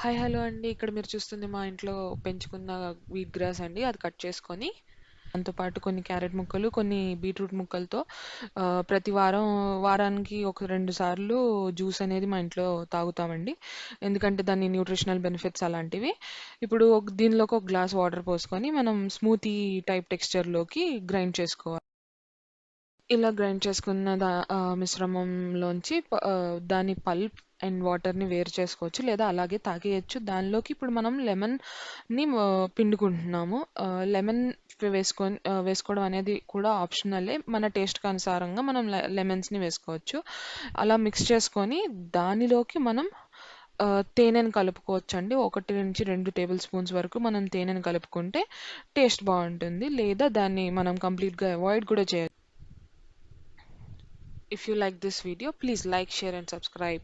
Hi hello అండి. ఇక్కడ మీరు చూస్తుంది మా ఇంట్లో పెంచుకున్న వీట్ గ్రాస్ అండి. అది కట్ చేసుకొని దాంతో పాటు కొన్ని క్యారెట్ ముక్కలు, కొన్ని బీట్రూట్ ముక్కలతో ప్రతి వారానికి ఒక 2 సార్లు జ్యూస్ అనేది మా ఇంట్లో తాగుతామండి. ఎందుకంటే దాని న్యూట్రిషనల్ బెనిఫిట్స్ అలాంటివి. ఇప్పుడు దీనిలోకి ఒక గ్లాస్ వాటర్ పోసుకొని మనం స్మూతీ టైప్ టెక్స్చర్‌లోకి గ్రైండ్ చేసుకోవాలి. ఇలా గ్రైండ్ చేసుకున్న మిశ్రమంలోంచి దాని పల్ప్ అండ్ వాటర్‌ని వేరు చేసుకోవచ్చు. లేదా అలాగే తాగేయొచ్చు. దానిలోకి ఇప్పుడు మనం లెమన్‌ని పిండుకుంటున్నాము. లెమన్ వేసుకోవడం అనేది కూడా ఆప్షనలే. మన టేస్ట్‌కి అనుసారంగా మనం లెమన్స్‌ని వేసుకోవచ్చు. అలా మిక్స్ చేసుకొని దానిలోకి మనం తేనెను కలుపుకోవచ్చండి. 1-2 టేబుల్ స్పూన్స్ వరకు మనం తేనెను కలుపుకుంటే టేస్ట్ బావుంటుంది. లేదా దాన్ని మనం కంప్లీట్‌గా అవాయిడ్ కూడా చేయొచ్చు. If you like this video, please like, share and subscribe.